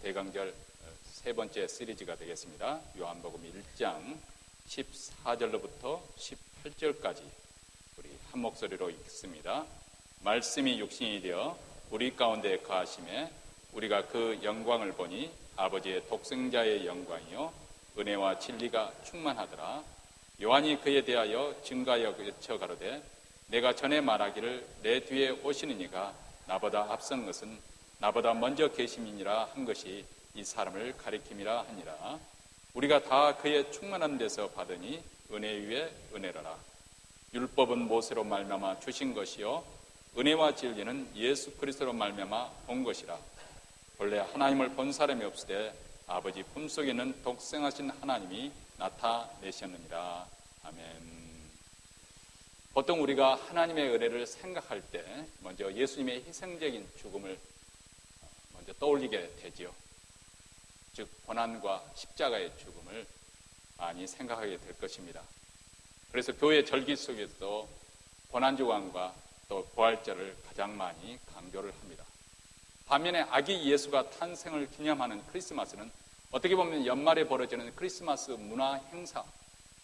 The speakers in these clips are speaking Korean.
대강절 세 번째 시리즈가 되겠습니다. 요한복음 1장 14절로부터 18절까지 우리 한 목소리로 읽습니다. 말씀이 육신이 되어 우리 가운데 거하심에 우리가 그 영광을 보니 아버지의 독생자의 영광이요 은혜와 진리가 충만하더라. 요한이 그에 대하여 증가하여 가로되 내가 전에 말하기를 내 뒤에 오시는 이가 나보다 앞선 것은 나보다 먼저 계심이니라 한 것이 이 사람을 가리킴이라 하니라. 우리가 다 그의 충만한 데서 받으니 은혜 위에 은혜로라. 율법은 모세로 말미암아 주신 것이요 은혜와 진리는 예수 그리스도로 말미암아 온 것이라. 본래 하나님을 본 사람이 없으되 아버지 품속에 있는 독생하신 하나님이 나타내셨느니라. 아멘. 보통 우리가 하나님의 은혜를 생각할 때 먼저 예수님의 희생적인 죽음을 먼저 떠올리게 되지요. 즉 고난과 십자가의 죽음을 많이 생각하게 될 것입니다. 그래서 교회 절기 속에서도 고난주간과 또 부활절을 가장 많이 강조를 합니다. 반면에 아기 예수가 탄생을 기념하는 크리스마스는 어떻게 보면 연말에 벌어지는 크리스마스 문화 행사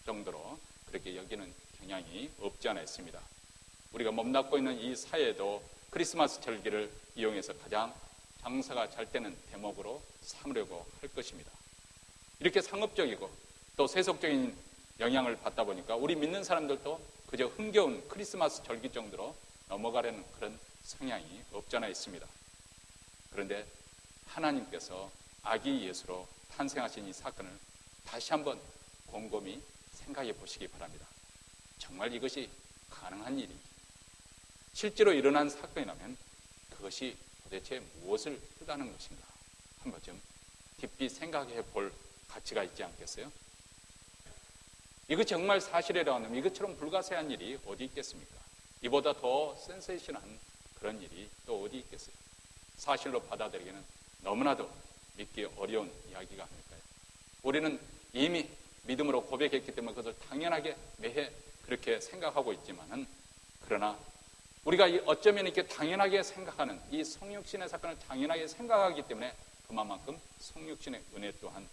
정도로 그렇게 여기는 경향이 없지 않아 있습니다. 우리가 몸담고 있는 이 사회도 크리스마스 절기를 이용해서 가장 장사가 잘 되는 대목으로 삼으려고 할 것입니다. 이렇게 상업적이고 또 세속적인 영향을 받다 보니까 우리 믿는 사람들도 그저 흥겨운 크리스마스 절기 정도로 넘어가려는 그런 성향이 없지 않아 있습니다. 그런데 하나님께서 아기 예수로 탄생하신 이 사건을 다시 한번 곰곰이 생각해 보시기 바랍니다. 정말 이것이 가능한 일인지, 실제로 일어난 사건이라면 그것이 도대체 무엇을 뜻하는 것인가 한번 좀 깊이 생각해 볼 가치가 있지 않겠어요? 이거 정말 사실이라고 하면 이것처럼 불가사의한 일이 어디 있겠습니까? 이보다 더 센세이션한 그런 일이 또 어디 있겠어요? 사실로 받아들이기는 너무나도 믿기 어려운 이야기가 아닐까요? 우리는 이미 믿음으로 고백했기 때문에 그것을 당연하게 매해 그렇게 생각하고 있지만은, 그러나 우리가 어쩌면 이렇게 당연하게 생각하는 이 성육신의 사건을 당연하게 생각하기 때문에 그만큼 성육신의 은혜 또한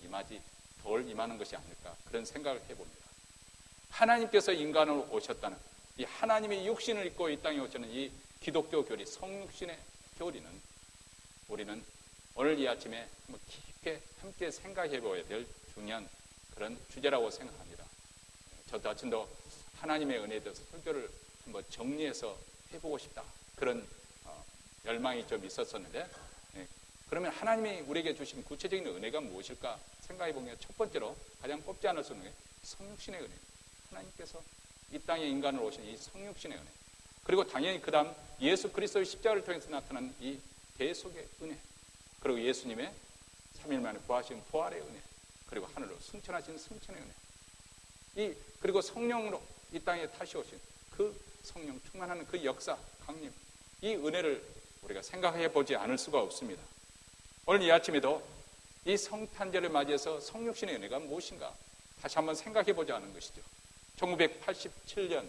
임하지 덜 임하는 것이 아닐까, 그런 생각을 해봅니다. 하나님께서 인간으로 오셨다는 이 하나님의 육신을 입고 이 땅에 오시는 이 기독교 교리, 성육신의 교리는 우리는 오늘 이 아침에 깊게 함께 생각해 보아야 될 중요한 그런 주제라고 생각합니다. 저 자신도 하나님의 은혜에 대해서 설교를 한번 정리해서 해보고 싶다, 그런 열망이 좀 있었었는데, 그러면 하나님이 우리에게 주신 구체적인 은혜가 무엇일까 생각해 보면 첫 번째로 가장 꼽지 않을 수 없는 게 성육신의 은혜. 하나님께서 이 땅에 인간으로 오신 이 성육신의 은혜, 그리고 당연히 그 다음 예수 그리스도의 십자가를 통해서 나타난 이 대속의 은혜, 그리고 예수님의 3일 만에 부활하신 부활의 은혜, 그리고 하늘로 승천하신 승천의 은혜, 그리고 성령으로 이 땅에 다시 오신 그 성령 충만하는 그 역사, 강림, 이 은혜를 우리가 생각해 보지 않을 수가 없습니다. 오늘 이 아침에도 이 성탄절을 맞이해서 성육신의 은혜가 무엇인가 다시 한번 생각해 보자 하는 것이죠. 1987년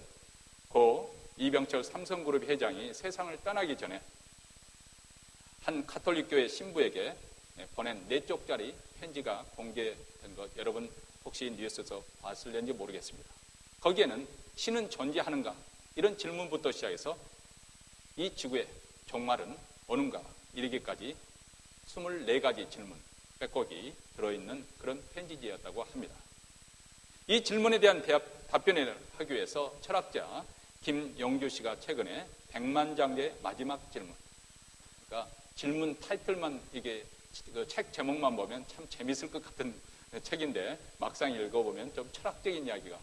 고 이병철 삼성그룹 회장이 세상을 떠나기 전에 한 가톨릭교회 신부에게 보낸 4쪽짜리 편지가 공개된 것, 여러분 혹시 뉴스에서 봤을는지 모르겠습니다. 거기에는 신은 존재하는가? 이런 질문부터 시작해서 이 지구에 종말은 오는가? 이르기까지 24가지 질문, 빼곡이 들어있는 그런 편지지였다고 합니다. 이 질문에 대한 답변을 하기 위해서 철학자 김용규 씨가 최근에 100만장의 마지막 질문, 그러니까 질문 타이틀만, 이게 그 책 제목만 보면 참 재밌을 것 같은 책인데 막상 읽어보면 좀 철학적인 이야기가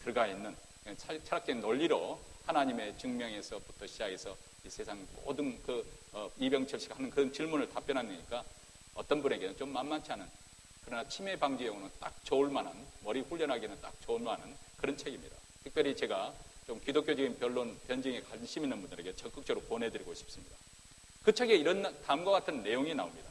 들어가 있는, 철학적인 논리로 하나님의 증명에서부터 시작해서 이 세상 모든 이병철 씨가 하는 그런 질문을 답변하니까 어떤 분에게는 좀 만만치 않은, 그러나 치매 방지용으로는 딱 좋을 만한, 머리 훈련하기는 딱 좋을 만한 그런 책입니다. 특별히 제가 좀 기독교적인 변론, 변증에 관심 있는 분들에게 적극적으로 보내드리고 싶습니다. 그 책에 이런 다음과 같은 내용이 나옵니다.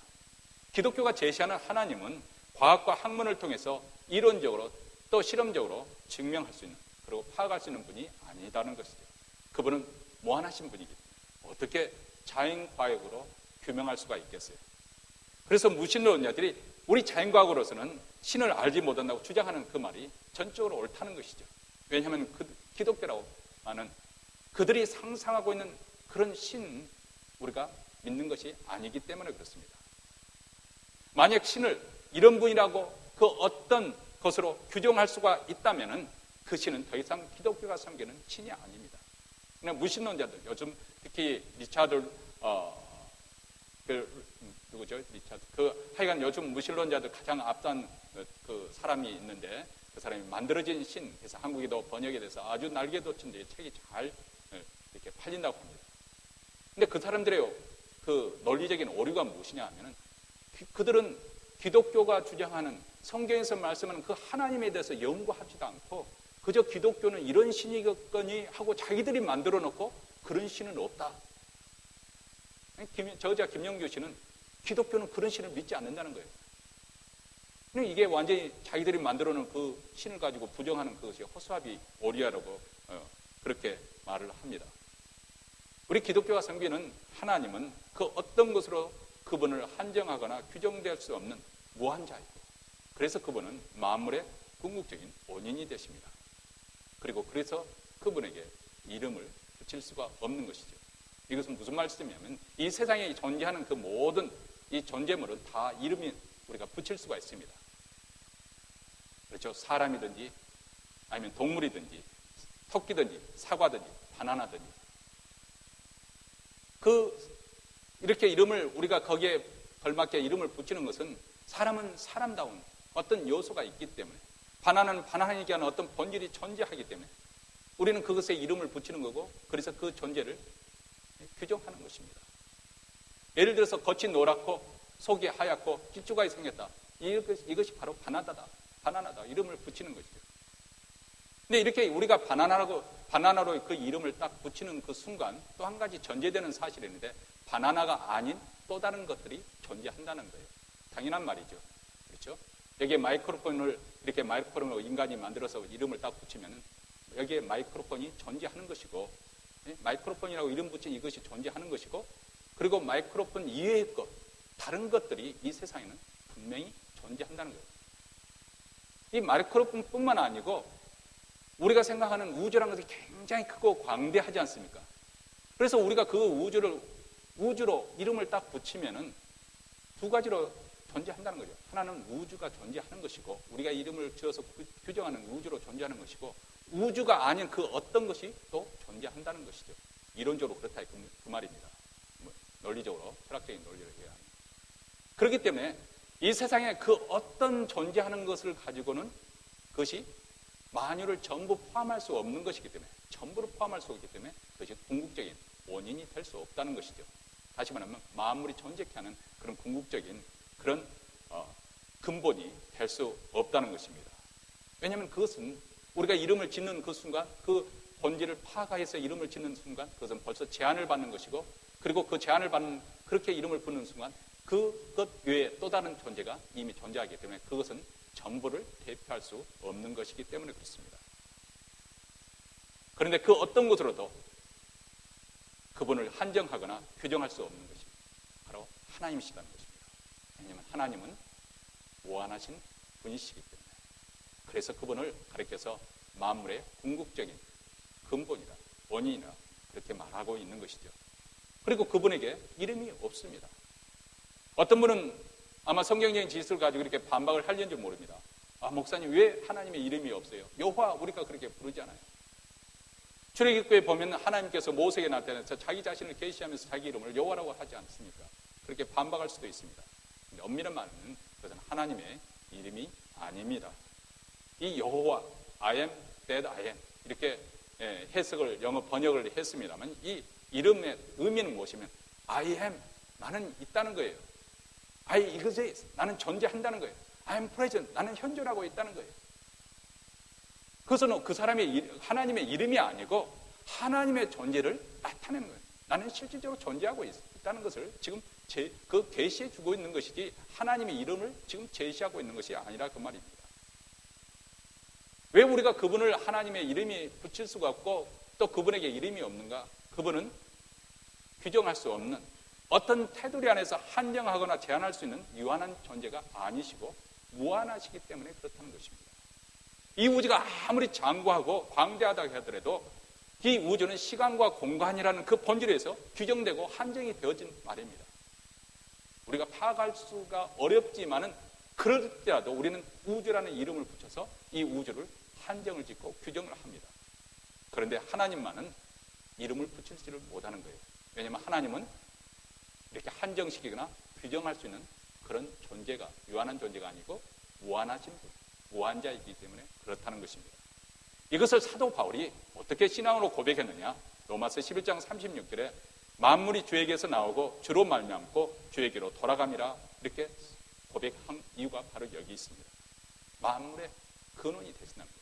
기독교가 제시하는 하나님은 과학과 학문을 통해서 이론적으로 또 실험적으로 증명할 수 있는, 그리고 파악할 수 있는 분이 아니다는 것이죠. 그분은 무한하신 분이기 때문에 어떻게 자연과학으로 규명할 수가 있겠어요? 그래서 무신론자들이 우리 자연과학으로서는 신을 알지 못한다고 주장하는 그 말이 전적으로 옳다는 것이죠. 왜냐하면 기독교라고 하는 그들이 상상하고 있는 그런 신 우리가 믿는 것이 아니기 때문에 그렇습니다. 만약 신을 이런 분이라고 그 어떤 것으로 규정할 수가 있다면 그 신은 더 이상 기독교가 섬기는 신이 아닙니다. 그냥 무신론자들, 요즘 특히 리차드 누구죠? 리차드 하여간 요즘 무신론자들 가장 앞선 그 사람이 있는데 그 사람이 만들어진 신, 그래서 한국에도 번역이 돼서 아주 날개 돋친 책이 잘 이렇게 팔린다고 합니다. 근데 그 사람들의 그 논리적인 오류가 무엇이냐 하면은 그들은 기독교가 주장하는 성경에서 말씀하는 그 하나님에 대해서 연구하지도 않고 그저 기독교는 이런 신이겠거니 하고 자기들이 만들어 놓고 그런 신은 없다. 저자 김영규 씨는 기독교는 그런 신을 믿지 않는다는 거예요. 이게 완전히 자기들이 만들어 놓은 그 신을 가지고 부정하는 그것이 허수아비 오리아라고 그렇게 말을 합니다. 우리 기독교가 섬기는 하나님은 그 어떤 것으로 그분을 한정하거나 규정될 수 없는 무한자이고 그래서 그분은 만물의 궁극적인 원인이 되십니다. 그리고 그래서 그분에게 이름을 붙일 수가 없는 것이죠. 이것은 무슨 말씀이냐면 이 세상에 존재하는 그 모든 이 존재물은 다 이름이 우리가 붙일 수가 있습니다. 그렇죠. 사람이든지 아니면 동물이든지 토끼든지 사과든지 바나나든지 이렇게 이름을 우리가 거기에 걸맞게 이름을 붙이는 것은 사람은 사람다운 어떤 요소가 있기 때문에 바나나는 바나나에게 하는 어떤 본질이 존재하기 때문에 우리는 그것에 이름을 붙이는 거고 그래서 그 존재를 규정하는 것입니다. 예를 들어서 겉이 노랗고 속이 하얗고 길쭉하게 생겼다. 이것이 바로 바나나다. 이름을 붙이는 것이죠. 근데 이렇게 우리가 바나나로 그 이름을 딱 붙이는 그 순간 또 한 가지 전제되는 사실이 있는데 바나나가 아닌 또 다른 것들이 존재한다는 거예요. 당연한 말이죠. 그렇죠? 여기에 마이크로폰을 이렇게 마이크로폰을 인간이 만들어서 이름을 딱 붙이면 여기에 마이크로폰이 존재하는 것이고 마이크로폰이라고 이름 붙인 이것이 존재하는 것이고 그리고 마이크로폰 이외의 것 다른 것들이 이 세상에는 분명히 존재한다는 거예요. 이 마이크로폰뿐만 아니고 우리가 생각하는 우주라는 것이 굉장히 크고 광대하지 않습니까? 그래서 우리가 그 우주로 이름을 딱 붙이면은 두 가지로 존재한다는 거죠. 하나는 우주가 존재하는 것이고 우리가 이름을 지어서 규정하는 우주로 존재하는 것이고 우주가 아닌 그 어떤 것이 또 존재한다는 것이죠. 이론적으로 그렇다 그 말입니다. 논리적으로 철학적인 논리를 얘기하는. 그렇기 때문에 이 세상에 그 어떤 존재하는 것을 가지고는 그것이 만유를 전부 포함할 수 없는 것이기 때문에 전부를 포함할 수 없기 때문에 그것이 궁극적인 원인이 될 수 없다는 것이죠. 다시 말하면 만물이 존재케 하는 그런 궁극적인 그런 근본이 될 수 없다는 것입니다. 왜냐하면 그것은 우리가 이름을 짓는 그 순간 그 본질을 파악해서 이름을 짓는 순간 그것은 벌써 제한을 받는 것이고 그리고 그 제한을 받는 그렇게 이름을 붙는 순간 그것 외에 또 다른 존재가 이미 존재하기 때문에 그것은 전부를 대표할 수 없는 것이기 때문에 그렇습니다. 그런데 그 어떤 것으로도 그분을 한정하거나 규정할 수 없는 것이 바로 하나님이시라는 것입니다. 왜냐하면 하나님은 무한하신 분이시기 때문에 그래서 그분을 가리켜서 만물의 궁극적인 근본이다, 원인이다 그렇게 말하고 있는 것이죠. 그리고 그분에게 이름이 없습니다. 어떤 분은 아마 성경적인 지식을 가지고 이렇게 반박을 하려는지 모릅니다. 목사님 왜 하나님의 이름이 없어요? 여호와 우리가 그렇게 부르잖아요. 출애굽기에 보면 하나님께서 모세에게 나타나서 자기 자신을 계시하면서 자기 이름을 여호와라고 하지 않습니까? 그렇게 반박할 수도 있습니다. 근데 엄밀한 말은 그것은 하나님의 이름이 아닙니다. 이 여호와 I am that I am 이렇게 해석을 영어 번역을 했습니다만 이 이름의 의미는 무엇이면 I am 나는 있다는 거예요. I exist 나는 존재한다는 거예요. I am present 나는 현존하고 있다는 거예요. 그것은 그 사람의 하나님의 이름이 아니고 하나님의 존재를 나타내는 거예요. 나는 실질적으로 존재하고 있다는 것을 지금 그 계시해 주고 있는 것이지 하나님의 이름을 지금 제시하고 있는 것이 아니라 그 말입니다. 왜 우리가 그분을 하나님의 이름이 붙일 수가 없고 또 그분에게 이름이 없는가? 그분은 규정할 수 없는 어떤 테두리 안에서 한정하거나 제한할 수 있는 유한한 존재가 아니시고 무한하시기 때문에 그렇다는 것입니다. 이 우주가 아무리 장구하고 광대하다고 하더라도 이 우주는 시간과 공간이라는 그 본질에서 규정되고 한정이 되어진 말입니다. 우리가 파악할 수가 어렵지만은 그럴지라도 우리는 우주라는 이름을 붙여서 이 우주를 한정을 짓고 규정을 합니다. 그런데 하나님만은 이름을 붙이지를 못하는 거예요. 왜냐하면 하나님은 이렇게 한정시키거나 규정할 수 있는 그런 존재가, 유한한 존재가 아니고 무한하신 분, 무한자이기 때문에 그렇다는 것입니다. 이것을 사도 바울이 어떻게 신앙으로 고백했느냐? 로마서 11장 36절에 만물이 주에게서 나오고 주로 말미암고 주에게로 돌아감이라 이렇게 고백한 이유가 바로 여기 있습니다. 만물의 근원이 되신다는 거예요.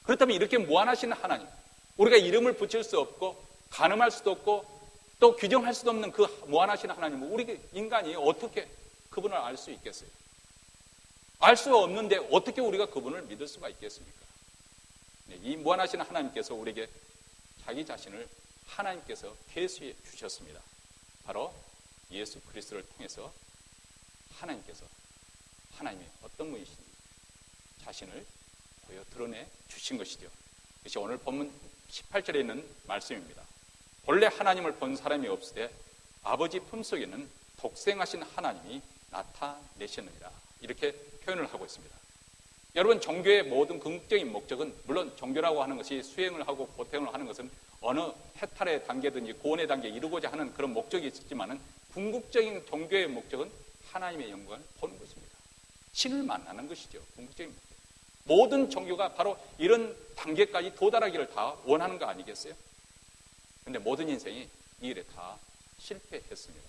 그렇다면 이렇게 무한하신 하나님, 우리가 이름을 붙일 수 없고 가늠할 수도 없고 또 규정할 수도 없는 그 무한하신 하나님을 우리 인간이 어떻게 그분을 알 수 있겠어요? 알 수 없는데 어떻게 우리가 그분을 믿을 수가 있겠습니까? 이 무한하신 하나님께서 우리에게 자기 자신을 하나님께서 계시해 주셨습니다. 바로 예수 그리스도를 통해서 하나님께서 하나님이 어떤 분이신지 자신을 보여 드러내 주신 것이죠. 그것이 오늘 본문 18절에 있는 말씀입니다. 본래 하나님을 본 사람이 없으되 아버지 품속에는 독생하신 하나님이 나타내셨느니라. 이렇게 표현을 하고 있습니다. 여러분, 종교의 모든 궁극적인 목적은, 물론 종교라고 하는 것이 수행을 하고 고통을 하는 것은 어느 해탈의 단계든지 구원의 단계에 이루고자 하는 그런 목적이 있지만은 궁극적인 종교의 목적은 하나님의 영광을 보는 것입니다. 신을 만나는 것이죠. 궁극적인 목적. 모든 종교가 바로 이런 단계까지 도달하기를 다 원하는 거 아니겠어요? 그런데 모든 인생이 이 일에 다 실패했습니다.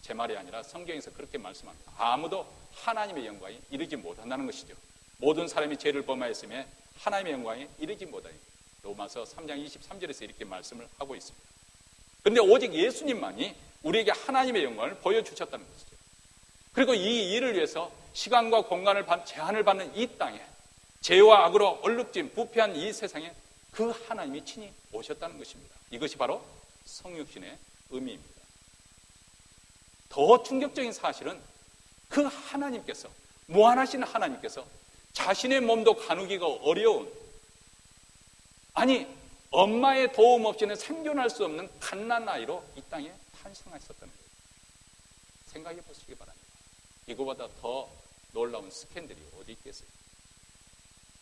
제 말이 아니라 성경에서 그렇게 말씀합니다. 아무도 하나님의 영광에 이르지 못한다는 것이죠. 모든 사람이 죄를 범하였으며 하나님의 영광에 이르지 못하니, 로마서 3장 23절에서 이렇게 말씀을 하고 있습니다. 그런데 오직 예수님만이 우리에게 하나님의 영광을 보여주셨다는 것이죠. 그리고 이 일을 위해서 시간과 공간을 제한을 받는 이 땅에 죄와 악으로 얼룩진 부패한 이 세상에 그 하나님이 친히 오셨다는 것입니다. 이것이 바로 성육신의 의미입니다. 더 충격적인 사실은 그 하나님께서, 무한하신 하나님께서 자신의 몸도 가누기가 어려운, 아니 엄마의 도움 없이는 생존할 수 없는 갓난아이로 이 땅에 탄생하셨다는 거예요. 생각해 보시기 바랍니다. 이거보다 더 놀라운 스캔들이 어디 있겠어요?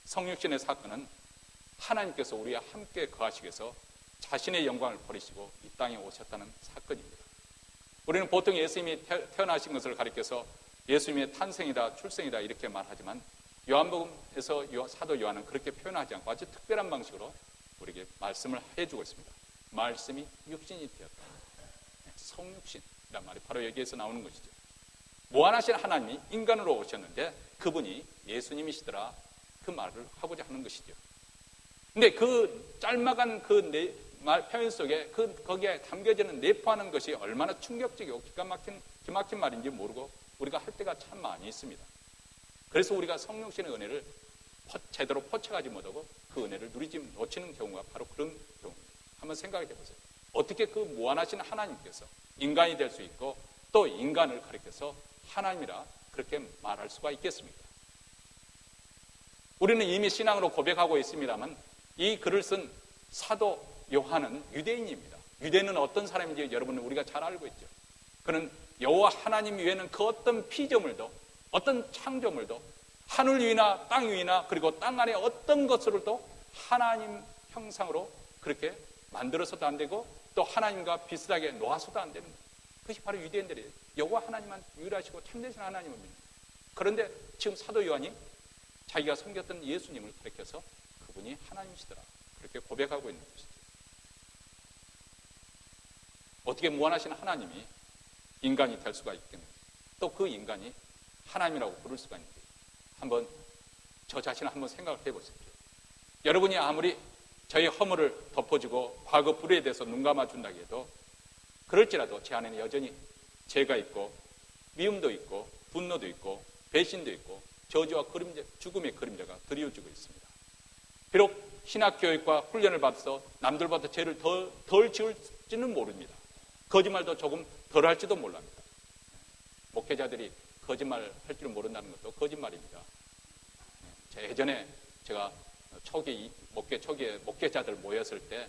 성육신의 사건은 하나님께서 우리와 함께 거하시기 위해서 자신의 영광을 버리시고 이 땅에 오셨다는 사건입니다. 우리는 보통 예수님이 태어나신 것을 가리켜서 예수님의 탄생이다, 출생이다 이렇게 말하지만 요한복음에서 사도 요한은 그렇게 표현하지 않고 아주 특별한 방식으로 우리에게 말씀을 해주고 있습니다. 말씀이 육신이 되었다. 성육신이란 말이 바로 여기에서 나오는 것이죠. 무한하신 하나님이 인간으로 오셨는데 그분이 예수님이시더라, 그 말을 하고자 하는 것이죠. 근데 그 짤막한 그 말 표현 속에 거기에 담겨지는 내포하는 것이 얼마나 충격적이고 기막힌 말인지 모르고 우리가 할 때가 참 많이 있습니다. 그래서 우리가 성육신의 은혜를 제대로 포착하지 못하고 그 은혜를 놓치는 경우가 바로 그런 경우입니다. 한번 생각해 보세요. 어떻게 그 무한하신 하나님께서 인간이 될 수 있고 또 인간을 가리켜서 하나님이라 그렇게 말할 수가 있겠습니까? 우리는 이미 신앙으로 고백하고 있습니다만 이 글을 쓴 사도 요한은 유대인입니다. 유대인은 어떤 사람인지 여러분은 우리가 잘 알고 있죠. 그는 여호와 하나님 외에는 그 어떤 피조물도, 어떤 창조물도, 하늘 위나 땅 위나 그리고 땅 안에 어떤 것으로도 하나님 형상으로 그렇게 만들어서도 안 되고 또 하나님과 비슷하게 놓아서도 안 되는 거예요. 그것이 바로 유대인들이에요. 여호와 하나님만 유일하시고 참되신 하나님을 믿는 거예요. 그런데 지금 사도 요한이 자기가 섬겼던 예수님을 가리켜서 그분이 하나님이시더라 그렇게 고백하고 있는 것이죠. 어떻게 무한하신 하나님이 인간이 될 수가 있겠는지, 또 그 인간이 하나님이라고 부를 수가 있는지 한번 저 자신을 한번 생각을 해보십시오. 여러분이 아무리 저의 허물을 덮어주고 과거 불의에 대해서 눈 감아준다고 해도 그럴지라도 제 안에는 여전히 죄가 있고 미움도 있고 분노도 있고 배신도 있고 저주와 그림자, 죽음의 그림자가 드리워지고 있습니다. 비록 신학교육과 훈련을 받아서 남들보다 죄를 덜 지을지는 모릅니다. 거짓말도 조금 덜 할지도 몰랍니다. 목회자들이 거짓말 할 줄 모른다는 것도 거짓말입니다. 예전에 제가 목회 초기에 목회자들 모였을 때,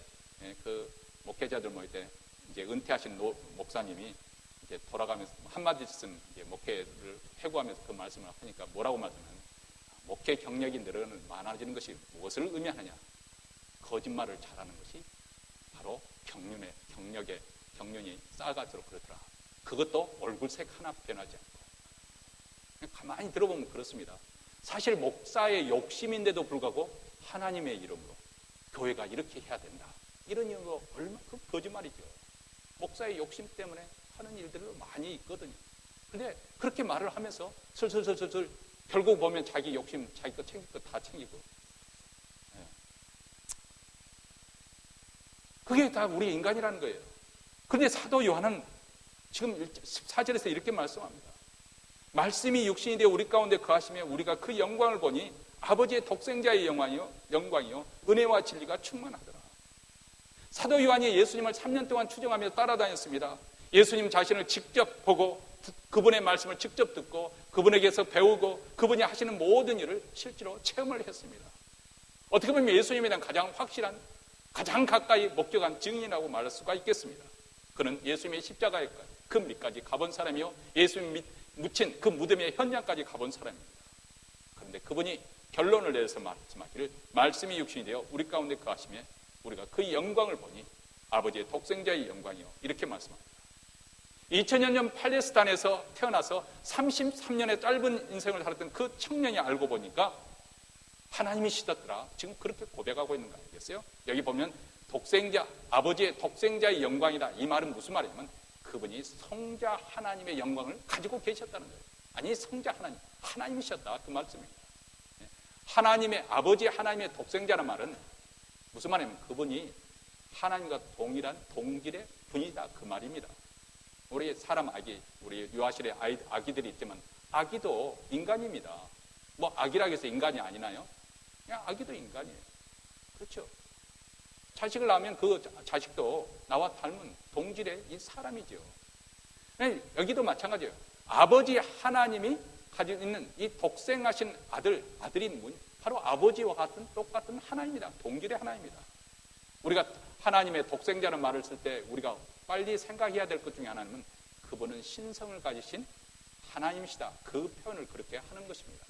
그 목회자들 모일 때 이제 은퇴하신 목사님이 이제 돌아가면서 한마디씩 이제 목회를 회고하면서 그 말씀을 하니까 뭐라고 말씀하냐면, 목회 경력이 많아지는 것이 무엇을 의미하느냐? 거짓말을 잘하는 것이 바로 경륜이 쌓아갈수록 그렇더라. 그것도 얼굴색 하나 변하지 않고. 가만히 들어보면 그렇습니다. 사실 목사의 욕심인데도 불구하고 하나님의 이름으로 교회가 이렇게 해야 된다, 이런 이유로 얼마나 그 거짓말이죠. 목사의 욕심 때문에 하는 일들이 많이 있거든요. 근데 그렇게 말을 하면서 슬슬 결국 보면 자기 욕심, 자기 거 챙길 거 다 챙기고. 그게 다 우리 인간이라는 거예요. 그런데 사도 요한은 지금 14절에서 이렇게 말씀합니다. 말씀이 육신이 되어 우리 가운데 거하시며 우리가 그 영광을 보니 아버지의 독생자의 영광이요 은혜와 진리가 충만하더라. 사도 요한이 예수님을 3년 동안 추종하며 따라다녔습니다. 예수님 자신을 직접 보고 그분의 말씀을 직접 듣고 그분에게서 배우고 그분이 하시는 모든 일을 실제로 체험을 했습니다. 어떻게 보면 예수님에 대한 가장 확실한, 가장 가까이 목격한 증인이라고 말할 수가 있겠습니다. 그는 예수님의 십자가에 그 밑까지 가본 사람이요, 예수님 묻힌 그 무덤의 현장까지 가본 사람입니다. 그런데 그분이 결론을 내려서 말씀하기를 말씀이 육신이 되어 우리 가운데 거하시며 우리가 그 영광을 보니 아버지의 독생자의 영광이요, 이렇게 말씀합니다. 2000년 전 팔레스타인에서 태어나서 33년의 짧은 인생을 살았던 그 청년이 알고 보니까 하나님이시더라. 지금 그렇게 고백하고 있는 거 아니겠어요? 여기 보면 독생자, 아버지의 독생자의 영광이다. 이 말은 무슨 말이냐면 그분이 성자 하나님의 영광을 가지고 계셨다는 거예요. 아니, 성자 하나님이셨다, 그 말씀입니다. 하나님의, 아버지 하나님의 독생자라는 말은 무슨 말이냐면 그분이 하나님과 동일한 동질의 분이다, 그 말입니다. 우리 사람 아기, 우리 유아실에 아기들이 있지만 아기도 인간입니다. 뭐 아기라고 해서 인간이 아니나요? 그냥 아기도 인간이에요. 그렇죠? 자식을 낳으면 그 자식도 나와 닮은 동질의 이 사람이죠. 여기도 마찬가지예요. 아버지 하나님이 가지고 있는 이 독생하신 아들이 누구냐? 바로 아버지와 같은 똑같은 하나님이다. 동질의 하나님이다. 우리가 하나님의 독생자는 말을 쓸 때 우리가 빨리 생각해야 될 것 중에 하나는 그분은 신성을 가지신 하나님이시다. 그 표현을 그렇게 하는 것입니다.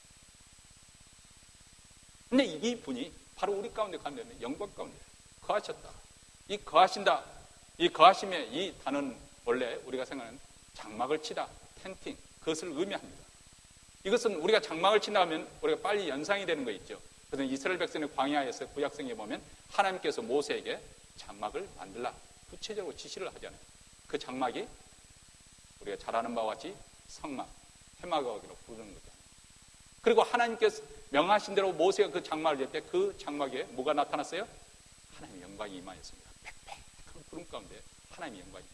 근데 이 분이 바로 우리 가운데 가운데 영광 가운데 거하셨다. 이 거하신다, 이 거하심의 이 단어는 원래 우리가 생각하는 장막을 치다, 텐팅, 그것을 의미합니다. 이것은 우리가 장막을 친다 하면 우리가 빨리 연상이 되는 거 있죠. 그래서 이스라엘 백성의 광야에서 구약성에 보면 하나님께서 모세에게 장막을 만들라 구체적으로 지시를 하잖아요. 그 장막이 우리가 잘 아는 바와 같이 성막, 해막이라고 부르는 거죠. 그리고 하나님께서 명하신 대로 모세가 그 장막을 열 때 그 장막에 뭐가 나타났어요? 하나님의 영광이 임하였습니다. 빽빽한 구름 가운데 하나님의 영광이.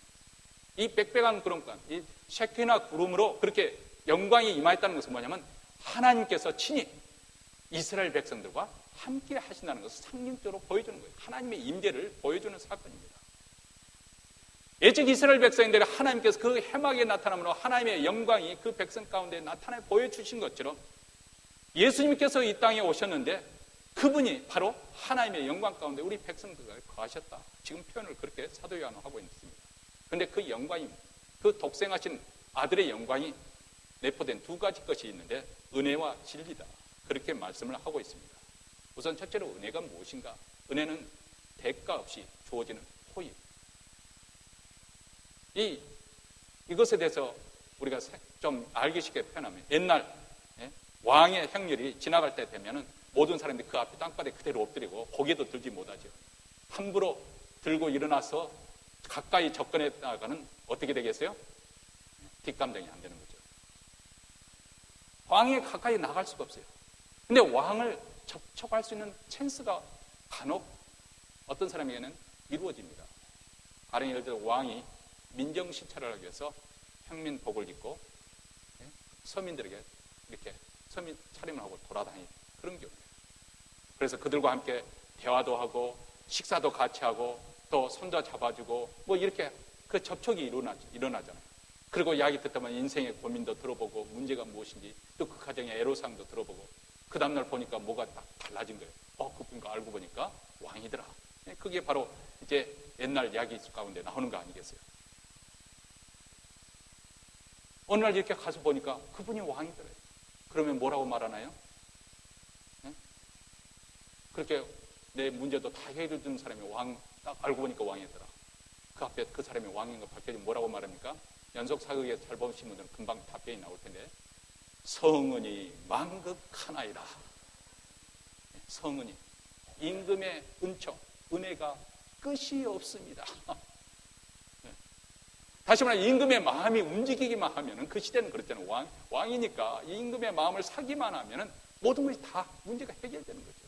이 빽빽한 구름 가운데 이 셰키나 구름으로 그렇게 영광이 임하였다는 것은 뭐냐면 하나님께서 친히 이스라엘 백성들과 함께 하신다는 것을 상징적으로 보여주는 거예요. 하나님의 임재를 보여주는 사건입니다. 예적 이스라엘 백성들이 하나님께서 그 해막에 나타남으로 하나님의 영광이 그 백성 가운데 나타내 보여주신 것처럼 예수님께서 이 땅에 오셨는데 그분이 바로 하나님의 영광 가운데 우리 백성들과 거하셨다. 지금 표현을 그렇게 사도 요한은 하고 있습니다. 그런데 그 영광이, 그 독생하신 아들의 영광이 내포된 두 가지 것이 있는데 은혜와 진리다. 그렇게 말씀을 하고 있습니다. 우선 첫째로 은혜가 무엇인가? 은혜는 대가 없이 주어지는 호의. 이것에 대해서 우리가 좀 알기 쉽게 표현하면 옛날 왕의 행렬이 지나갈 때 되면은 모든 사람들이 그 앞에 땅바닥에 그대로 엎드리고 고개도 들지 못하죠. 함부로 들고 일어나서 가까이 접근했다가는 어떻게 되겠어요? 뒷감당이 안 되는 거죠. 왕이 가까이 나갈 수가 없어요. 근데 왕을 접촉할 수 있는 찬스가 간혹 어떤 사람에게는 이루어집니다. 다른 예를 들어 왕이 민정시찰을 하기 위해서 평민복을 입고 서민들에게 이렇게 서민 차림을 하고 돌아다니는 그런 경우예요. 그래서 그들과 함께 대화도 하고 식사도 같이 하고 또 손도 잡아주고 뭐 이렇게 그 접촉이 일어나잖아요. 그리고 이야기 듣다 보면 인생의 고민도 들어보고 문제가 무엇인지 또 그 가정의 애로사항도 들어보고 그 다음날 보니까 뭐가 딱 달라진 거예요. 그분과 알고 보니까 왕이더라. 그게 바로 이제 옛날 이야기 가운데 나오는 거 아니겠어요? 어느 날 이렇게 가서 보니까 그분이 왕이더래요. 그러면 뭐라고 말하나요? 그렇게 내 문제도 다 해결해 주는 사람이 딱 알고 보니까 왕이더라. 그 앞에 그 사람이 왕인 거 밝혀지면 뭐라고 말합니까? 연속 사극에 잘 보신 분들은 금방 답변이 나올 텐데, 성은이 만극하나이다. 성은이, 임금의 은총, 은혜가 끝이 없습니다. 다시 말해 임금의 마음이 움직이기만 하면은, 그 시대는 그랬잖아요. 왕이니까 임금의 마음을 사기만 하면은 모든 것이 다 문제가 해결되는 거죠.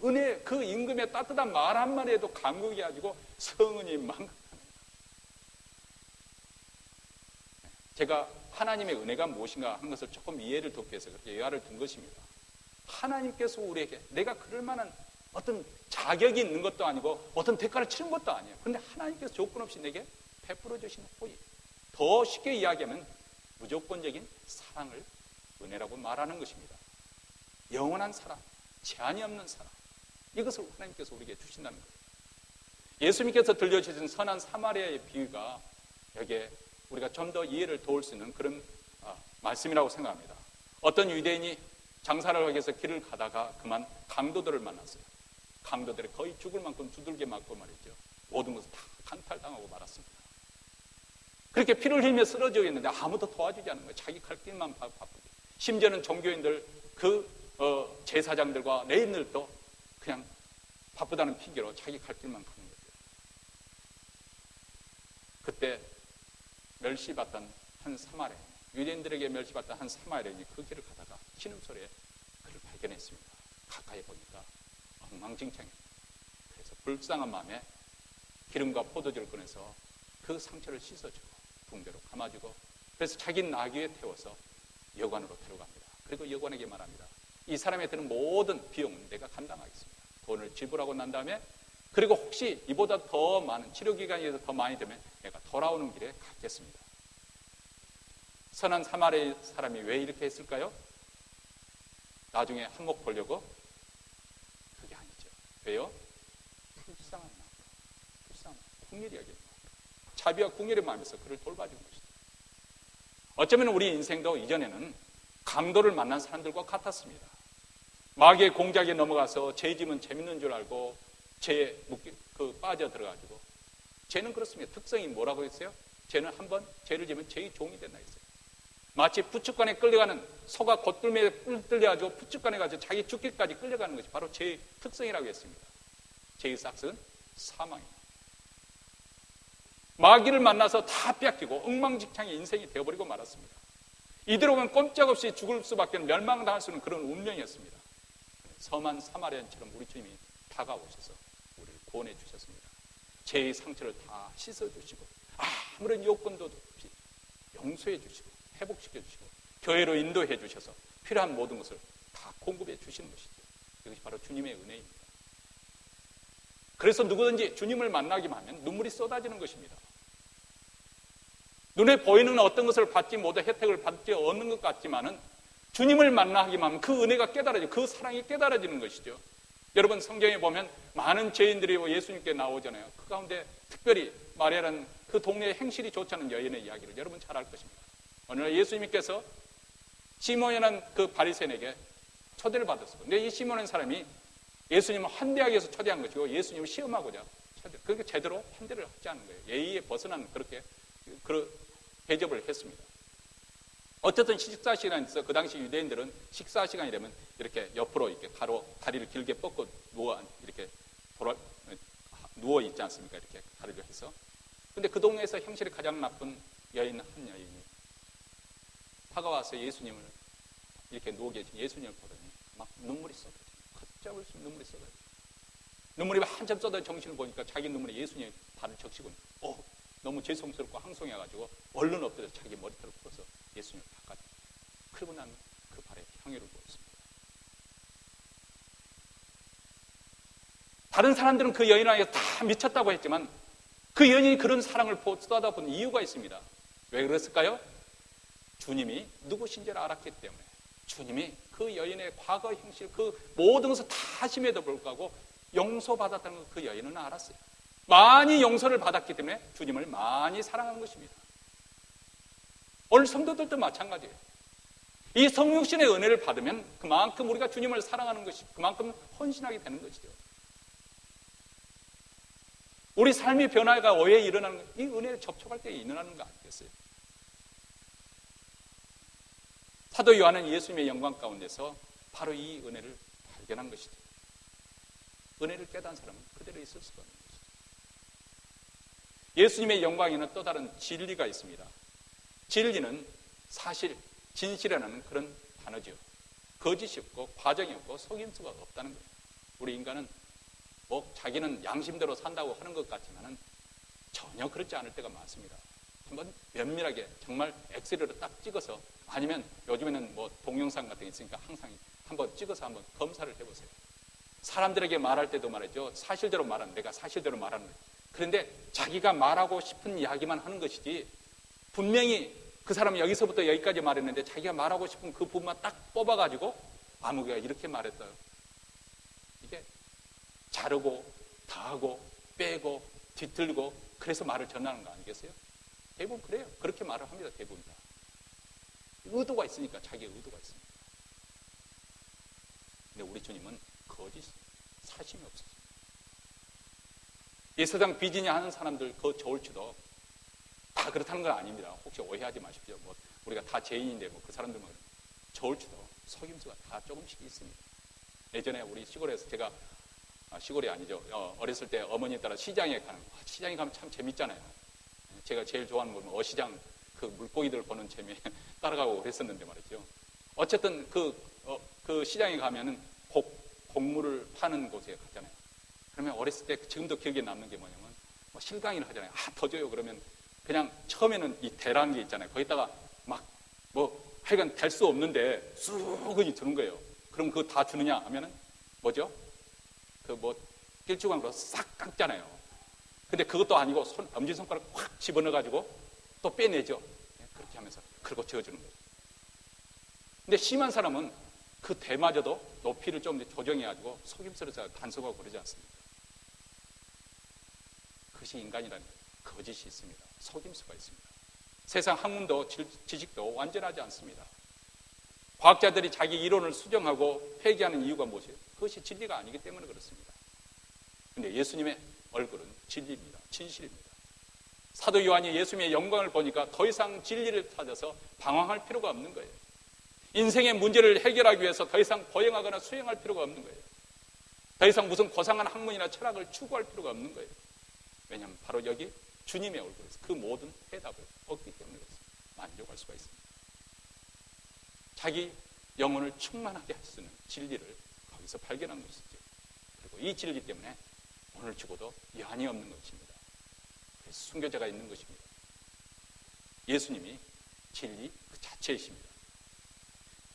은혜, 그 임금의 따뜻한 말 한마디에도 감격이 가지고 성은이 만극하나이다. 제가 하나님의 은혜가 무엇인가 하는 것을 조금 이해를 돕기 위해서 그렇게 예화를 둔 것입니다. 하나님께서 우리에게 내가 그럴 만한 어떤 자격이 있는 것도 아니고 어떤 대가를 치른 것도 아니에요. 그런데 하나님께서 조건 없이 내게 베풀어 주시는 호의, 더 쉽게 이야기하면 무조건적인 사랑을 은혜라고 말하는 것입니다. 영원한 사랑, 제한이 없는 사랑, 이것을 하나님께서 우리에게 주신다는 거예요. 예수님께서 들려주신 선한 사마리아의 비유가 여기에 우리가 좀 더 이해를 도울 수 있는 그런 말씀이라고 생각합니다. 어떤 유대인이 장사를 하기 위해서 길을 가다가 그만 강도들을 만났어요. 강도들이 거의 죽을 만큼 두들겨 맞고 말이죠. 모든 것을 다 강탈당하고 말았습니다. 그렇게 피를 흘리며 쓰러져 있는데 아무도 도와주지 않는 거예요. 자기 갈 길만 바쁘게. 심지어는 종교인들, 제사장들과 레인들도 그냥 바쁘다는 핑계로 자기 갈 길만 가는 거예요. 그때 멸시받던 한 사마리아인, 유대인들에게 멸시받던 한 사마리아인이 그 길을 가다가 신음소리에 그를 발견했습니다. 가까이 보니까 엉망진창이에요. 그래서 불쌍한 마음에 기름과 포도주를 꺼내서 그 상처를 씻어주고 붕대로 감아주고, 그래서 자기 나귀에 태워서 여관으로 데려갑니다. 그리고 여관에게 말합니다. 이 사람에 드는 모든 비용은 내가 감당하겠습니다. 돈을 지불하고 난 다음에, 그리고 혹시 이보다 더 많은 치료기간이 더 많이 되면 내가 돌아오는 길에 갚겠습니다. 선한 사마리아 사람이 왜 이렇게 했을까요? 나중에 한몫 보려고? 그게 아니죠. 왜요? 불쌍한 마음, 불쌍한 마음, 궁일이 여기는 마음, 자비와 궁일의 마음에서 그를 돌봐주는 것이죠. 어쩌면 우리 인생도 이전에는 강도를 만난 사람들과 같았습니다. 마귀의 공작에 넘어가서 죄 지면 재밌는 줄 알고 죄에 빠져들어가지고, 죄는 그렇습니다. 특성이 뭐라고 했어요? 죄는 한번 죄를 지면 죄의 종이 된다 했어요. 마치 부축간에 끌려가는 소가 곧들매에 끌려가지고 부축간에 가서 자기 죽기까지 끌려가는 것이 바로 죄의 특성이라고 했습니다. 죄의 싹은 사망입니다. 마귀를 만나서 다 뺏기고 엉망진창의 인생이 되어버리고 말았습니다. 이대로 보면 꼼짝없이 죽을 수밖에, 멸망당할 수 있는 그런 운명이었습니다. 섬한 사마리아인처럼 우리 주님이 다가오셔서 우리를 구원해 주셨습니다. 죄의 상처를 다 씻어주시고 아무런 요건도 없이 용서해 주시고 회복시켜 주시고 교회로 인도해 주셔서 필요한 모든 것을 다 공급해 주시는 것이죠. 이것이 바로 주님의 은혜입니다. 그래서 누구든지 주님을 만나기만 하면 눈물이 쏟아지는 것입니다. 눈에 보이는 어떤 것을 받지 못해 혜택을 받지 않는 것 같지만은 주님을 만나기만 하면 그 은혜가 깨달아지고 그 사랑이 깨달아지는 것이죠. 여러분, 성경에 보면 많은 죄인들이 예수님께 나오잖아요. 그 가운데 특별히 마리아라는 그 동네에 행실이 좋지 않은 여인의 이야기를 여러분 잘 알 것입니다. 어느 날 예수님께서 시몬이라는 그 바리새인에게 초대를 받았어요. 근데 이 시몬이라는 사람이 예수님을 환대하기 위해서 초대한 것이고 예수님을 시험하고자 그렇게 제대로 환대를 하지 않은 거예요. 예의에 벗어난 그렇게 대접을 했습니다. 어쨌든 식사 시간이 있어. 그 당시 유대인들은 식사 시간이 되면 이렇게 옆으로 이렇게 다리를 길게 뻗고 누워 있지 않습니까? 이렇게 다리를 해서. 근데 그 동네에서 형실이 가장 나쁜 여인 한 여인이 다가와서 예수님을 이렇게 누워 계신 예수님을 보더니 막 눈물이 쏟아져요. 걷잡을 수 없는 눈물이 쏟아져요. 눈물이 한참 쏟아져 정신을 보니까 자기 눈물에 예수님의 발을 적시고 너무 죄송스럽고 항송해가지고 얼른 엎드려서 자기 머리털을 풀어서 예수님을 닦아요. 그리고 난 그 발에 향유를 부었습니다. 다른 사람들은 그 여인에게 다 미쳤다고 했지만 그 여인이 그런 사랑을 쏟아본 이유가 있습니다. 왜 그랬을까요? 주님이 누구신지를 알았기 때문에. 주님이 그 여인의 과거 행실, 그 모든 것을 다 하심에도 불구하고 용서받았다는 걸 그 여인은 알았어요. 많이 용서를 받았기 때문에 주님을 많이 사랑하는 것입니다. 오늘 성도들도 마찬가지예요. 이 성육신의 은혜를 받으면 그만큼 우리가 주님을 사랑하는 것이, 그만큼 헌신하게 되는 것이죠. 우리 삶의 변화가 왜 일어나는 이 은혜를 접촉할 때 일어나는 거 아니겠어요? 사도 요한은 예수님의 영광 가운데서 바로 이 은혜를 발견한 것이죠. 은혜를 깨달은 사람은 그대로 있을 수가 없는 것이죠. 예수님의 영광에는 또 다른 진리가 있습니다. 진리는 사실, 진실이라는 그런 단어죠. 거짓이 없고 과정이 없고 속임수가 없다는 거예요. 우리 인간은 뭐 자기는 양심대로 산다고 하는 것 같지만은 전혀 그렇지 않을 때가 많습니다. 한번 면밀하게 정말 엑셀로 딱 찍어서, 아니면 요즘에는 뭐 동영상 같은 게 있으니까 항상 한번 찍어서 한번 검사를 해보세요. 사람들에게 말할 때도 말이죠. 사실대로 말하는, 내가 사실대로 말하는 거예요. 그런데 자기가 말하고 싶은 이야기만 하는 것이지, 분명히 그 사람이 여기서부터 여기까지 말했는데 자기가 말하고 싶은 그 부분만 딱 뽑아가지고 아무개가 이렇게 말했어요. 이게 자르고 다하고 빼고 뒤틀고 그래서 말을 전하는 거 아니겠어요? 대부분 그래요. 그렇게 말을 합니다. 대부분 다. 의도가 있으니까, 자기의 의도가 있습니다. 근데 우리 주님은 거짓, 사심이 없어요. 이 세상 비즈니 하는 사람들 그 좋을지도 다 그렇다는 건 아닙니다. 혹시 오해하지 마십시오. 뭐 우리가 다 죄인인데 뭐 그 사람들만 좋을지도 속임수가 다 조금씩 있습니다. 예전에 우리 시골에서 제가, 시골이 아니죠. 어렸을 때 어머니 따라 시장에 가는 거. 시장에 가면 참 재밌잖아요. 제가 제일 좋아하는 건 어시장, 그 물고기들 보는 재미 따라가고 그랬었는데 말이죠. 어쨌든 그 시장에 가면은 곡물을 파는 곳에 갔잖아요. 그러면 어렸을 때 지금도 기억에 남는 게 뭐냐면 뭐 실강이를 하잖아요. 더 줘요. 그러면 그냥 처음에는 이 대라는 게 있잖아요. 거기다가 막 뭐 하여간 될 수 없는데 쑥이 주는 거예요. 그럼 그거 다 주느냐 하면은 뭐죠? 그 뭐 일주광으로 싹 깎잖아요. 근데 그것도 아니고 엄지손가락 확 집어넣어가지고 또 빼내죠. 그렇게 하면서 그리고 지어주는 거예요. 근데 심한 사람은 그 대마저도 높이를 좀 조정해가지고 속임수를 단속하고 그러지 않습니까? 그것이 인간이라는 거예요. 거짓이 있습니다. 속임수가 있습니다. 세상 학문도 지식도 완전하지 않습니다. 과학자들이 자기 이론을 수정하고 회귀하는 이유가 무엇이에요? 그것이 진리가 아니기 때문에 그렇습니다. 그런데 예수님의 얼굴은 진리입니다. 진실입니다. 사도 요한이 예수님의 영광을 보니까 더 이상 진리를 찾아서 방황할 필요가 없는 거예요. 인생의 문제를 해결하기 위해서 더 이상 보행하거나 수행할 필요가 없는 거예요. 더 이상 무슨 고상한 학문이나 철학을 추구할 필요가 없는 거예요. 왜냐하면 바로 여기 주님의 얼굴에서 그 모든 해답을 얻기 때문에 그렇습니다. 만족할 수가 있습니다. 자기 영혼을 충만하게 할 수 있는 진리를 거기서 발견한 것이죠. 그리고 이 진리 때문에 오늘 죽어도 여한이 없는 것입니다. 그래서 순교자가 있는 것입니다. 예수님이 진리 그 자체이십니다.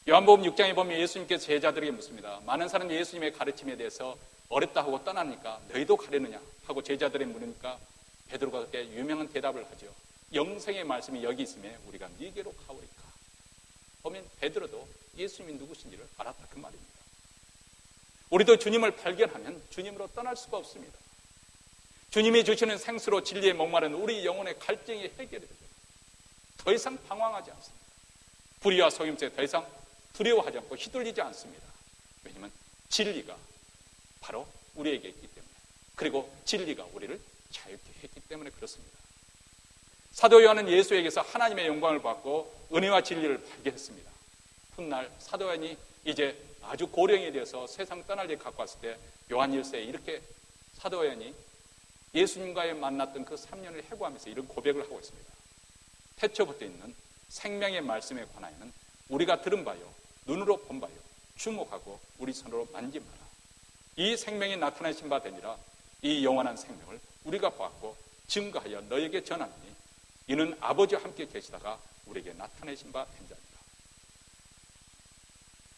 요한복음 6장에 보면 예수님께서 제자들에게 묻습니다. 많은 사람들이 예수님의 가르침에 대해서 어렵다 하고 떠나니까 너희도 가려느냐 하고 제자들이 물으니까 베드로가 그렇게 유명한 대답을 하죠. 영생의 말씀이 여기 있음에 우리가 네게로 가오리까. 보면 베드로도 예수님이 누구신지를 알았다 그 말입니다. 우리도 주님을 발견하면 주님으로 떠날 수가 없습니다. 주님이 주시는 생수로 진리에 목마른 우리 영혼의 갈증이 해결이 되죠. 더 이상 방황하지 않습니다. 불의와 속임수에 더 이상 두려워하지 않고 휘둘리지 않습니다. 왜냐하면 진리가 바로 우리에게 있기 때문에, 그리고 진리가 우리를 자유케 했기 때문에 그렇습니다. 사도 요한은 예수에게서 하나님의 영광을 받고 은혜와 진리를 발견했습니다. 훗날 사도 요한이 이제 아주 고령이 되어서 세상 떠날 일 갖고 왔을 때 요한 1세에 이렇게 사도 요한이 예수님과의 만났던 그 3년을 해고하면서 이런 고백을 하고 있습니다. 태초부터 있는 생명의 말씀에 관하여는 우리가 들은 바요, 눈으로 본 바요, 주목하고 우리 손으로 만진 바라. 이 생명이 나타나신 바 되니라. 이 영원한 생명을 우리가 보았고 증거하여 너에게 전하노니 이는 아버지와 함께 계시다가 우리에게 나타내신 바 된 자니라.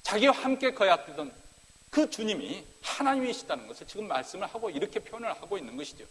자기와 함께 거하였던 그 주님이 하나님이시다는 것을 지금 말씀을 하고 이렇게 표현을 하고 있는 것이죠.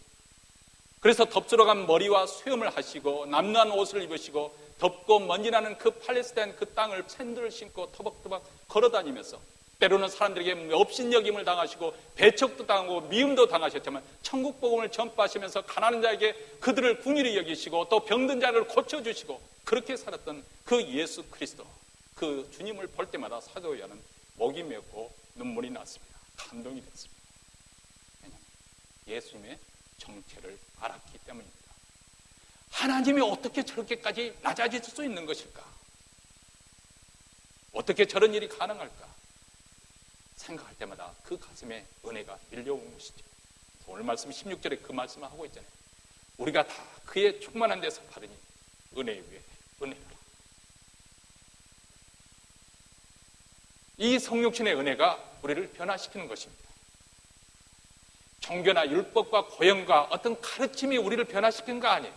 그래서 덥수룩한 머리와 수염을 하시고 남루한 옷을 입으시고 덥고 먼지 나는 그 팔레스타인 그 땅을 샌들을 신고 터벅터벅 걸어다니면서 때로는 사람들에게 업신여김을 당하시고 배척도 당하고 미움도 당하셨지만 천국 복음을 전파하시면서 가난한 자에게 그들을 긍휼히 여기시고 또 병든 자를 고쳐주시고 그렇게 살았던 그 예수 그리스도, 그 주님을 볼 때마다 사도 요한은 목이 메었고 눈물이 났습니다. 감동이 됐습니다. 왜냐하면 예수님의 정체를 알았기 때문입니다. 하나님이 어떻게 저렇게까지 낮아질 수 있는 것일까? 어떻게 저런 일이 가능할까? 생각할 때마다 그 가슴에 은혜가 밀려오는 것이죠. 오늘 말씀 16절에 그 말씀을 하고 있잖아요. 우리가 다 그의 충만한 데서 받으니 은혜 위에 은혜라. 이 성육신의 은혜가 우리를 변화시키는 것입니다. 종교나 율법과 고형과 어떤 가르침이 우리를 변화시키는 거 아니에요.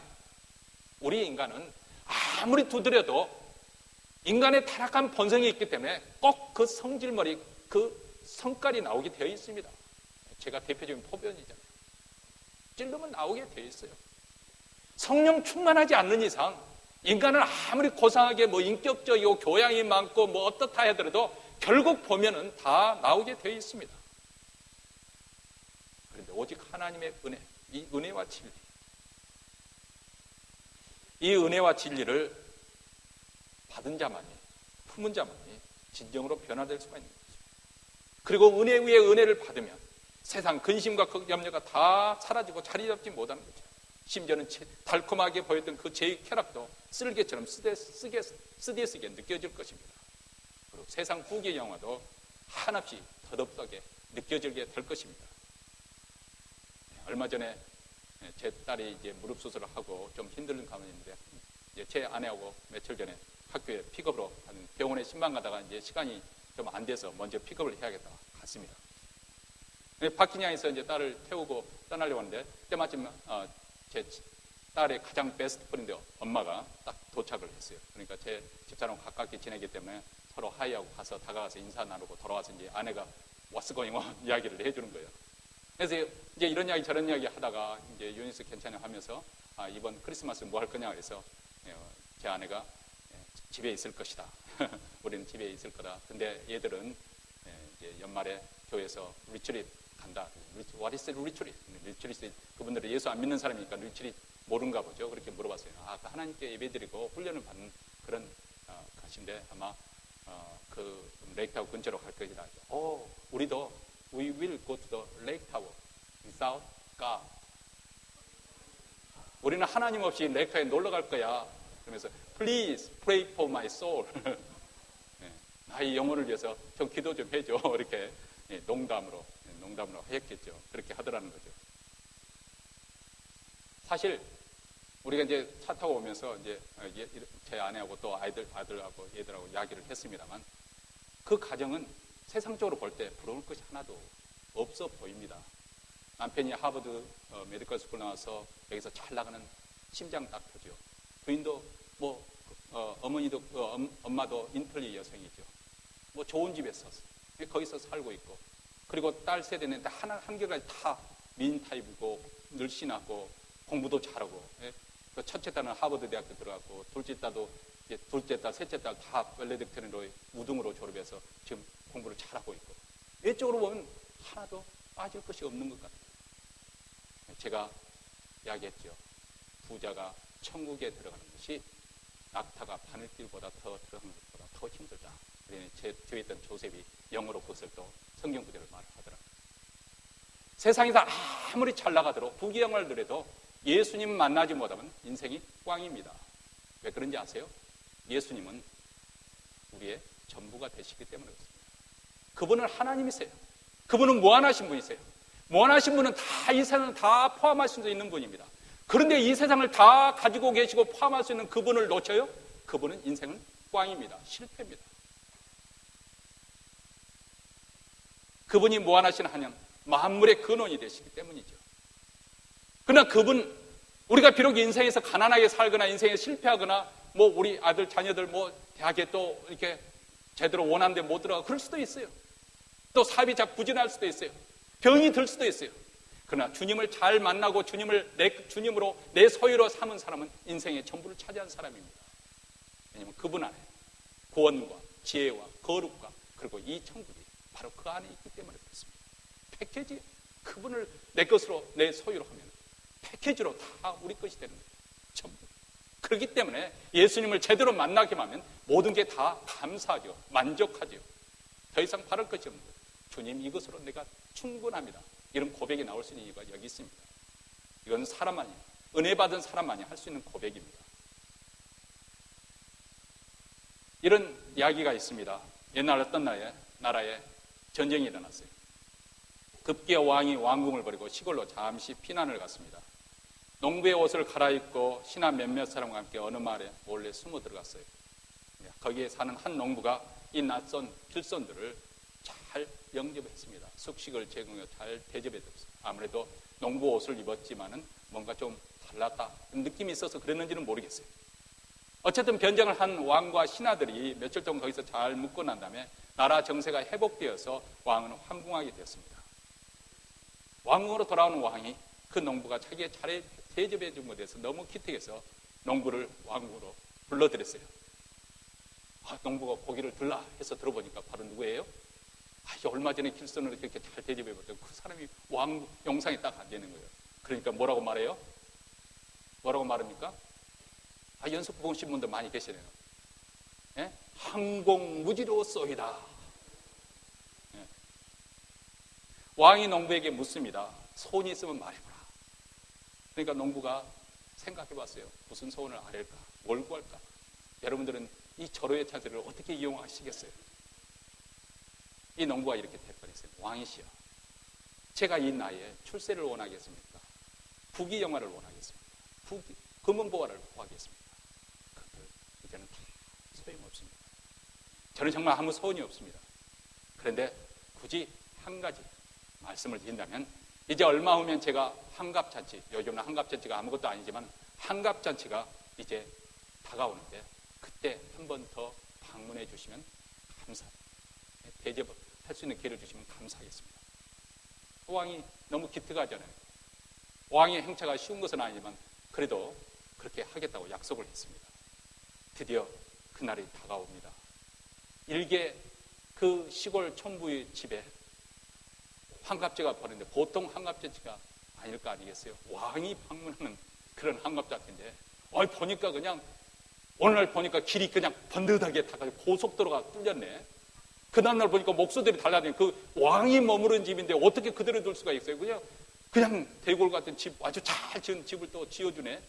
우리 인간은 아무리 두드려도 인간의 타락한 본성이 있기 때문에 꼭 그 성질머리, 그 성깔이 나오게 되어 있습니다. 제가 대표적인 포변이잖아요. 찔르면 나오게 되어 있어요. 성령 충만하지 않는 이상 인간은 아무리 고상하게 인격적이고 교양이 많고 어떻다 하더라도 결국 보면은 다 나오게 되어 있습니다. 그런데 오직 하나님의 은혜, 이 은혜와 진리, 이 은혜와 진리를 받은 자만이, 품은 자만이 진정으로 변화될 수가 있는 거죠. 그리고 은혜 위에 은혜를 받으면 세상 근심과 염려가 다 사라지고 자리 잡지 못하는 거죠. 심지어는 달콤하게 보였던 그 죄의 쾌락도 쓸개처럼 쓰디쓰게 느껴질 것입니다. 그리고 세상 후기 영화도 한없이 더덥게 느껴지게 될 것입니다. 얼마 전에 제 딸이 이제 무릎 수술을 하고 좀 힘든 가문인데 제 아내하고 며칠 전에 학교에 픽업으로 병원에 신방 가다가 이제 시간이 좀 안 돼서 먼저 픽업을 해야겠다 갔습니다. 박진양에서 이제 딸을 태우고 떠나려고 하는데 때마침 제 딸의 가장 베스트 프렌드 엄마가 딱 도착을 했어요. 그러니까 제 집사람 가깝게 지내기 때문에 서로 하이하고 가서 다가가서 인사 나누고 돌아와서 이제 아내가 What's going on 이야기를 해주는 거예요. 그래서 이제 이런 이야기 저런 이야기 하다가 이제 유니스 괜찮아 하면서 이번 크리스마스 뭐 할 거냐 그래서 제 아내가 집에 있을 것이다. 우리는 집에 있을 거다. 근데 얘들은 이제 연말에 교회에서 리트릿 간다. What is 리트릿? 리트릿 그분들은 예수 안 믿는 사람이니까 리트릿 모른가 보죠. 그렇게 물어봤어요. 그 하나님께 예배드리고 훈련을 받는 그런 것인데 아마 그 레이크타워 근처로 갈 것이다. 우리도 We will go to the lake tower without God. 우리는 하나님 없이 레이크타워에 놀러 갈 거야. 그러면서 Please pray for my soul. 나의 영혼을 위해서 좀 기도 좀 해줘. 이렇게 농담으로 했겠죠. 그렇게 하더라는 거죠. 사실 우리가 이제 차 타고 오면서 이제 제 아내하고 또 아들하고 얘들하고 이야기를 했습니다만 그 가정은 세상적으로 볼 때 부러울 것이 하나도 없어 보입니다. 남편이 하버드 메디컬 스쿨 나와서 여기서 잘 나가는 심장 닥터죠. 부인도 어머니도 엄마도 인텔리 여성이죠. 좋은 집에 섰어. 거기서 살고 있고 그리고 딸 세대는 한결같이 다 미인 타입이고 늘씬하고 공부도 잘하고 그 첫째 딸은 하버드 대학교 들어갔고 둘째 딸, 셋째 딸 다 웰레딕트리로 우등으로 졸업해서 지금 공부를 잘하고 있고 외적으로 보면 하나도 빠질 것이 없는 것 같아요. 제가 이야기했죠. 부자가 천국에 들어가는 것이 낙타가 바늘길보다 더 들어가는 것보다 더 힘들다. 그러니 제 뒤에 있던 조셉이 영어로 그것을 또 성경 구절을 말을 하더라고요. 세상에서 아무리 잘 나가도록 부귀영화를 누려도 예수님 만나지 못하면 인생이 꽝입니다. 왜 그런지 아세요? 예수님은 우리의 전부가 되시기 때문에 그렇습니다. 그분은 하나님이세요. 그분은 무한하신 분이세요. 무한하신 분은 다 이 세상을 다 포함할 수 있는 분입니다. 그런데 이 세상을 다 가지고 계시고 포함할 수 있는 그분을 놓쳐요? 그분은 인생은 꽝입니다. 실패입니다. 그분이 무한하신 하나님, 만물의 근원이 되시기 때문이죠. 그러나 그분, 우리가 비록 인생에서 가난하게 살거나 인생에 실패하거나 우리 아들, 자녀들 대학에 또 이렇게 제대로 원하는 데 못 들어가 그럴 수도 있어요. 또 사업이 자꾸 부진할 수도 있어요. 병이 들 수도 있어요. 그러나 주님을 잘 만나고 주님으로 내 소유로 삼은 사람은 인생의 전부를 차지한 사람입니다. 왜냐하면 그분 안에 구원과 지혜와 거룩과 그리고 이 천국이 바로 그 안에 있기 때문에 그렇습니다. 패키지, 그분을 내 것으로, 내 소유로 하면 패키지로 다 우리 것이 되는 거예요. 전부. 그렇기 때문에 예수님을 제대로 만나게 하면 모든 게 다 감사하죠. 만족하죠. 더 이상 바랄 것이 없는 거예요. 주님, 이것으로 내가 충분합니다. 이런 고백이 나올 수 있는 이유가 여기 있습니다. 이건 사람만이, 은혜 받은 사람만이 할 수 있는 고백입니다. 이런 이야기가 있습니다. 옛날 어떤 나라에 전쟁이 일어났어요. 급기야 왕이 왕궁을 버리고 시골로 잠시 피난을 갔습니다. 농부의 옷을 갈아입고 신하 몇몇 사람과 함께 어느 마을에 몰래 숨어 들어갔어요. 거기에 사는 한 농부가 이 낯선 길손들을 잘 영접했습니다. 숙식을 제공해 잘 대접해줬어요. 아무래도 농부 옷을 입었지만은 뭔가 좀 달랐다 느낌이 있어서 그랬는지는 모르겠어요. 어쨌든 변장을 한 왕과 신하들이 며칠 동안 거기서 잘 묵고 난 다음에 나라 정세가 회복되어서 왕은 황궁하게 되었습니다. 왕궁으로 돌아오는 왕이 그 농부가 자기의 차례 대접해 준 것에 대해서 너무 기특해서 농부를 왕궁으로 불러들였어요. 농부가 고기를 들라 해서 들어보니까 바로 누구예요? 얼마 전에 길선으로 이렇게 잘 대접해 봤더니 그 사람이 왕 영상에 딱 안 되는 거예요. 그러니까 뭐라고 말해요? 뭐라고 말합니까? 연속 보신 분들 많이 계시네요. 예? 항공무지로소이다. 예. 왕이 농부에게 묻습니다. 소원이 있으면 말해보라. 그러니까 농부가 생각해 봤어요. 무슨 소원을 아뢰까? 뭘 구할까? 여러분들은 이 절호의 찬스를 어떻게 이용하시겠어요? 이 농부가 이렇게 대답했어요. 왕이시여, 제가 이 나이에 출세를 원하겠습니까? 부귀영화를 원하겠습니다. 금은보화를 구하겠습니다. 그것들 이제는 다 소용없습니다. 저는 정말 아무 소원이 없습니다. 그런데 굳이 한 가지 말씀을 드린다면 이제 얼마 후면 제가 환갑잔치, 요즘은 환갑잔치가 아무것도 아니지만 환갑잔치가 이제 다가오는데 그때 한 번 더 방문해 주시면 감사합니다. 대접을 할 수 있는 기회를 주시면 감사하겠습니다. 왕이 너무 기특하잖아요. 왕의 행차가 쉬운 것은 아니지만 그래도 그렇게 하겠다고 약속을 했습니다. 드디어 그날이 다가옵니다. 일개 그 시골 촌부의 집에 환갑제가 벌어지는데 보통 환갑잔치가 아닐 거 아니겠어요? 왕이 방문하는 그런 환갑잔치인데 보니까 그냥 오늘날 보니까 길이 그냥 번듯하게 타가지고 고속도로가 뚫렸네. 그 다음날 보니까 목소들이 달라지니 그 왕이 머무른 집인데 어떻게 그대로 둘 수가 있어요? 그냥 대골 같은 집, 아주 잘 지은 집을 또 지어주네.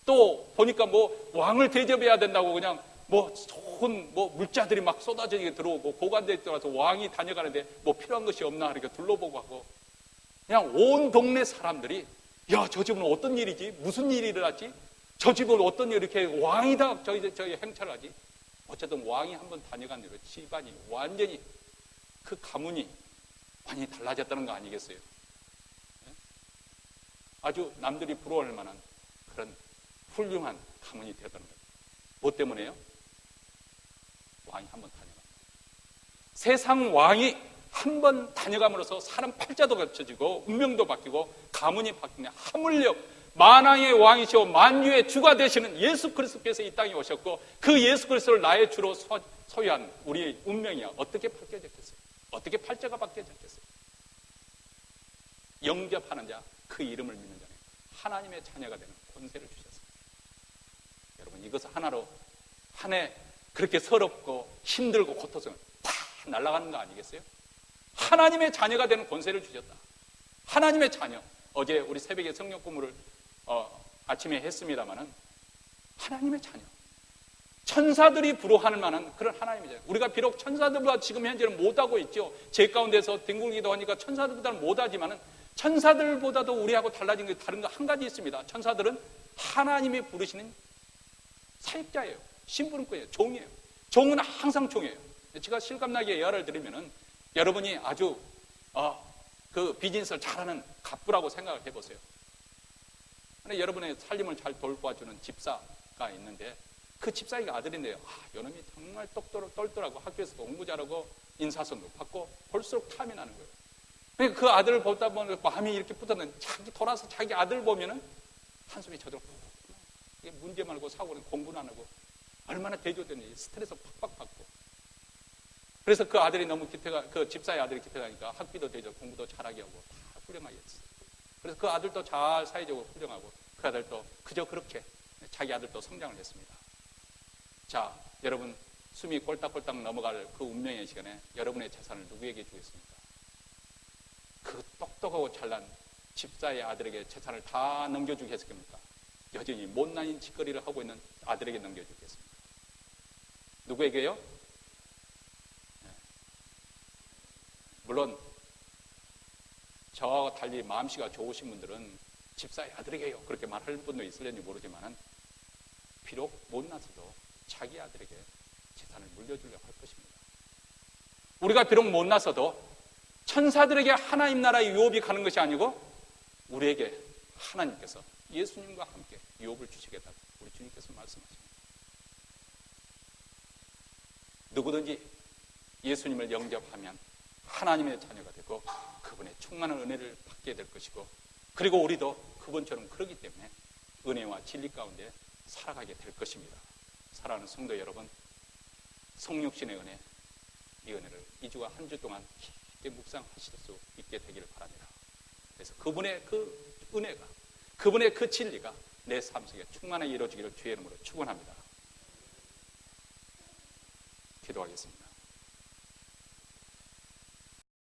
또 보니까 왕을 대접해야 된다고 그냥 좋은 물자들이 막 쏟아져 들어오고 고관대에 들어와서 왕이 다녀가는데 필요한 것이 없나 이렇게 둘러보고 하고 그냥 온 동네 사람들이 야, 저 집은 어떤 일이지? 무슨 일이 일어났지? 저 집은 어떤 일 이렇게 왕이다 저희 행차를 하지? 어쨌든 왕이 한번 다녀간 뒤로 집안이 완전히 그 가문이 많이 달라졌다는 거 아니겠어요? 아주 남들이 부러워할 만한 그런 훌륭한 가문이 되었다는 거예요. 뭐 때문에요? 왕이 한번 다녀갑니다. 세상 왕이 한번 다녀감으로써 사람 팔자도 갖춰지고 운명도 바뀌고 가문이 바뀌는 하물며 만왕의 왕이시오 만유의 주가 되시는 예수 그리스도께서 이 땅에 오셨고 그 예수 그리스도를 나의 주로 소유한 우리의 운명이 어떻게 바뀌어졌겠어요? 어떻게 팔자가 바뀌어졌겠어요? 영접하는 자, 그 이름을 믿는 자는 하나님의 자녀가 되는 권세를 주셨습니다. 여러분, 이것을 하나로 한 해 그렇게 서럽고 힘들고 고통스러운 다 날아가는 거 아니겠어요? 하나님의 자녀가 되는 권세를 주셨다. 하나님의 자녀. 어제 우리 새벽에 성령 공부를 아침에 했습니다마는 하나님의 자녀. 천사들이 부러워할 만한 그런 하나님의 자녀. 우리가 비록 천사들보다 지금 현재는 못하고 있죠. 제 가운데서 뒹굴기도 하니까 천사들보다는 못하지만은 천사들보다도 우리하고 달라진 게 다른 거 한 가지 있습니다. 천사들은 하나님이 부르시는 사역자예요. 심부름꾼이에요. 종이에요. 종은 항상 종이에요. 제가 실감나게 예화를 드리면은 여러분이 아주 그 비즈니스를 잘하는 갑부라고 생각을 해보세요. 여러분의 살림을 잘 돌봐주는 집사가 있는데 그 집사이가 아들인데요. 요놈이 정말 똘똘하고 학교에서 공부 잘하고 인사성도 받고 볼수록 탐이 나는 거예요. 그러니까 그 아들을 보다 보면 마음이 이렇게 붙었는데 돌아서 자기 아들 보면은 한숨이 저절로 푹 나요. 이게 문제 말고 사고는 공부는 안 하고 얼마나 대조되는지 스트레스 팍팍 받고. 그래서 그 아들이 너무 그 집사의 아들이 기특하니까 학비도 대접, 공부도 잘하게 하고 다 훌륭하게 했어요. 그래서 그 아들도 잘 사회적으로 훌륭하고 그 아들도 그저 그렇게 자기 아들도 성장을 했습니다. 자, 여러분 숨이 꼴딱꼴딱 넘어갈 그 운명의 시간에 여러분의 재산을 누구에게 주겠습니까? 그 똑똑하고 잘난 집사의 아들에게 재산을 다 넘겨주겠습니까? 여전히 못난인 짓거리를 하고 있는 아들에게 넘겨주겠습니까? 누구에게요? 물론 저와 달리 마음씨가 좋으신 분들은 집사의 아들에게요 그렇게 말할 분도 있을지 모르지만 비록 못나서도 자기 아들에게 재산을 물려주려고 할 것입니다. 우리가 비록 못나서도 천사들에게 하나님 나라의 유업이 가는 것이 아니고 우리에게 하나님께서 예수님과 함께 유업을 주시겠다고 우리 주님께서 말씀하십니다. 누구든지 예수님을 영접하면 하나님의 자녀가 되고 그분의 충만한 은혜를 받게 될 것이고 그리고 우리도 그분처럼 그러기 때문에 은혜와 진리 가운데 살아가게 될 것입니다. 사랑하는 성도 여러분, 성육신의 은혜, 이 은혜를 2주와 한 주 동안 깊게 묵상하실 수 있게 되기를 바랍니다. 그래서 그분의 그 은혜가, 그분의 그 진리가 내 삶 속에 충만하게 이루어지기를 주의 이름으로 축원합니다. 기도하겠습니다.